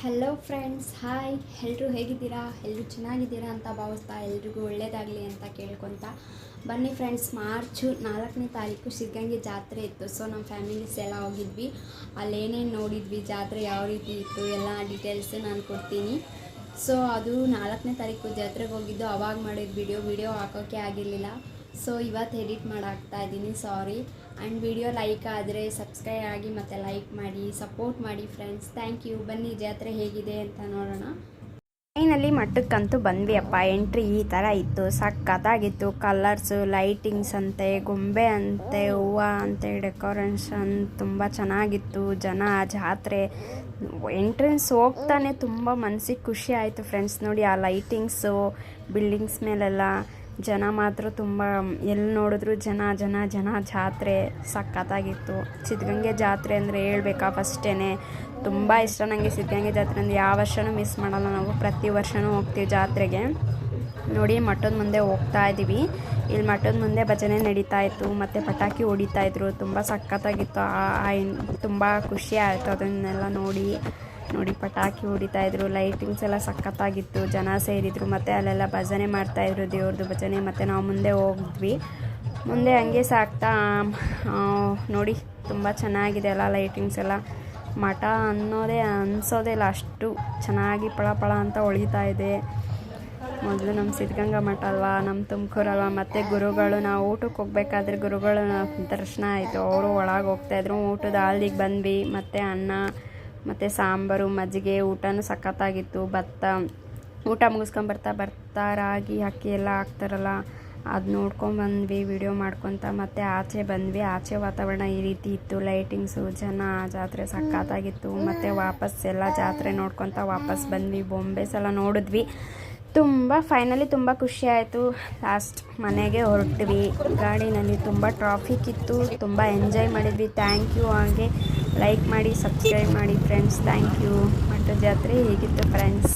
Hello friends, hi. ಎಲ್ಲರೂ ಹೇಗಿದ್ದೀರಾ? ಎಲ್ಲರೂ ಚೆನ್ನಾಗಿದ್ದೀರಾ ಅಂತ ಭಾವಿಸ್ತಾ ಎಲ್ರಿಗೂ ಒಳ್ಳೆಯದಾಗಲಿ ಅಂತ ಕೇಳ್ಕೊತ ಬನ್ನಿ ಫ್ರೆಂಡ್ಸ್. ಮಾರ್ಚ್ 4ನೇ ತಾರೀಕು ಸಿದ್ಧಗಂಗೆ ಜಾತ್ರೆ ಇತ್ತು. ಸೊ ನಮ್ಮ ಫ್ಯಾಮಿಲೀಸ್ ಎಲ್ಲ ಹೋಗಿದ್ವಿ. ಅಲ್ಲೇನೇನು ನೋಡಿದ್ವಿ, ಜಾತ್ರೆ ಯಾವ ರೀತಿ ಇತ್ತು ಎಲ್ಲ ಡೀಟೇಲ್ಸ್ ನಾನು ಕೊಡ್ತೀನಿ. ಸೊ ಅದು 4ನೇ ತಾರೀಕು ಜಾತ್ರೆಗೆ ಹೋಗಿದ್ದು. ಅವಾಗ ಮಾಡಿದ ವಿಡಿಯೋ ಹಾಕೋಕ್ಕೆ ಆಗಿರಲಿಲ್ಲ. ಸೊ ಇವತ್ತು ಎಡಿಟ್ ಮಾಡಾಕ್ತಾ ಇದ್ದೀನಿ, ಸಾರಿ. ಆ್ಯಂಡ್ ವಿಡಿಯೋ ಲೈಕ್ ಆದರೆ ಸಬ್ಸ್ಕ್ರೈಬ್ ಆಗಿ ಮತ್ತು ಲೈಕ್ ಮಾಡಿ, ಸಪೋರ್ಟ್ ಮಾಡಿ ಫ್ರೆಂಡ್ಸ್. Thank you. ಬನ್ನಿ ಜಾತ್ರೆ ಹೇಗಿದೆ ಅಂತ ನೋಡೋಣ. ಫೈನಲಿ ಮಟ್ಟಕ್ಕಂತೂ ಬಂದ್ವಿ ಅಪ್ಪ. ಎಂಟ್ರಿ ಈ ಥರ ಇತ್ತು, ಸಖತ್ತಾಗಿತ್ತು. ಕಲರ್ಸು, ಲೈಟಿಂಗ್ಸ್ ಅಂತೆ, ಗೊಂಬೆ ಅಂತೆ, ಹೂವು ಅಂತೆ, ಡೆಕೋರೇಷನ್ ತುಂಬ ಚೆನ್ನಾಗಿತ್ತು. ಜನ, ಜಾತ್ರೆ ಎಂಟ್ರೆನ್ಸ್ ಹೋಗ್ತಾನೆ ತುಂಬ ಮನಸ್ಸಿಗೆ ಖುಷಿ ಆಯಿತು ಫ್ರೆಂಡ್ಸ್. ನೋಡಿ ಆ ಲೈಟಿಂಗ್ಸು, ಬಿಲ್ಡಿಂಗ್ಸ್ ಮೇಲೆಲ್ಲ ಜನ ಮಾತ್ರ ತುಂಬ, ಎಲ್ಲಿ ನೋಡಿದ್ರು ಜನ ಜನ ಜನ. ಜಾತ್ರೆ ಸಖತ್ತಾಗಿತ್ತು. ಸಿದ್ಧಗಂಗೆ ಜಾತ್ರೆ ಅಂದರೆ ಹೇಳ್ಬೇಕಾ, ಫಸ್ಟೇ ತುಂಬ ಇಷ್ಟ ನನಗೆ ಸಿದ್ಧಗಂಗೆ ಜಾತ್ರೆ ಅಂದರೆ. ಯಾವ ವರ್ಷವೂ ಮಿಸ್ ಮಾಡಲ್ಲ ನಾವು, ಪ್ರತಿ ವರ್ಷವೂ ಹೋಗ್ತೀವಿ ಜಾತ್ರೆಗೆ. ನೋಡಿ ಮಠದ ಮುಂದೆ ಹೋಗ್ತಾ ಇದ್ದೀವಿ. ಇಲ್ಲಿ ಮಠದ ಮುಂದೆ ಭಜನೆ ನಡೀತಾ ಇತ್ತು ಮತ್ತು ಪಟಾಕಿ ಹೊಡಿತಾಯಿದ್ರು. ತುಂಬ ಸಖತ್ತಾಗಿತ್ತು. ತುಂಬ ಖುಷಿ ಆಯಿತು ಅದನ್ನೆಲ್ಲ ನೋಡಿ ಪಟಾಕಿ ಹೊಡಿತಾಯಿದ್ರು. ಲೈಟಿಂಗ್ಸ್ ಎಲ್ಲ ಸಖತ್ತಾಗಿತ್ತು. ಜನ ಸೇರಿದ್ರು ಮತ್ತು ಅಲ್ಲೆಲ್ಲ ಭಜನೆ ಮಾಡ್ತಾಯಿದ್ರು, ದೇವ್ರದ್ದು ಭಜನೆ. ಮತ್ತು ನಾವು ಮುಂದೆ ಹೋಗಿದ್ವಿ. ಮುಂದೆ ಹಂಗೆ ಸಾಕ್ತಾ ನೋಡಿ ತುಂಬ ಚೆನ್ನಾಗಿದೆ ಎಲ್ಲ ಲೈಟಿಂಗ್ಸ್ ಎಲ್ಲ. ಮಠ ಅನ್ಸೋದೇ ಇಲ್ಲ, ಅಷ್ಟು ಚೆನ್ನಾಗಿ ಪಳ ಅಂತ ಹೊಳಿತಾ ಇದೆ. ಮೊದಲು ನಮ್ಮ ಸಿದ್ಧಗಂಗಾ ಮಠ ಅಲ್ವಾ, ನಮ್ಮ ತುಮಕೂರಲ್ವಾ. ಮತ್ತು ಗುರುಗಳು, ನಾವು ಊಟಕ್ಕೆ ಹೋಗ್ಬೇಕಾದ್ರೆ ಗುರುಗಳ ದರ್ಶನ ಆಯಿತು. ಅವರು ಒಳಗೆ ಹೋಗ್ತಾಯಿದ್ರು. ಊಟದ ಹಾಲ್ದಿಗೆ ಬಂದ್ವಿ. ಮತ್ತು ಅನ್ನ ಮತ್ತು ಸಾಂಬಾರು, ಮಜ್ಜಿಗೆ, ಊಟನೂ ಸಖತ್ತಾಗಿತ್ತು. ಊಟ ಮುಗಿಸ್ಕೊಂಬರ್ತಾ ರಾಗಿ ಅಕ್ಕಿ ಎಲ್ಲ ಹಾಕ್ತಾರಲ್ಲ, ಅದು ನೋಡ್ಕೊಂಬಂದ್ವಿ ವಿಡಿಯೋ ಮಾಡ್ಕೊತ. ಮತ್ತು ಆಚೆ ಬಂದ್ವಿ. ಆಚೆ ವಾತಾವರಣ ಈ ರೀತಿ ಇತ್ತು. ಲೈಟಿಂಗ್ಸು, ಜನ, ಜಾತ್ರೆ ಸಖತ್ತಾಗಿತ್ತು. ಮತ್ತು ವಾಪಸ್ ಎಲ್ಲ ಜಾತ್ರೆ ನೋಡ್ಕೊತ ವಾಪಸ್ ಬಂದ್ವಿ. ಬೊಂಬೆಸ್ ಎಲ್ಲ ನೋಡಿದ್ವಿ. ಫೈನಲಿ ತುಂಬ ಖುಷಿ ಆಯಿತು. ಲಾಸ್ಟ್ ಮನೆಗೆ ಹೊರಟ್ವಿ. ಗಾಡಿನಲ್ಲಿ ತುಂಬ ಟ್ರಾಫಿಕ್ ಇತ್ತು. ತುಂಬ ಎಂಜಾಯ್ ಮಾಡಿದ್ವಿ. Thank you. ಹಾಗೆ ಲೈಕ್ ಮಾಡಿ, ಸಬ್ಸ್ಕ್ರೈಬ್ ಮಾಡಿ ಫ್ರೆಂಡ್ಸ್. Thank you. ಮಠದ ಜಾತ್ರೆ ಹೇಗಿತ್ತು ಫ್ರೆಂಡ್ಸ್?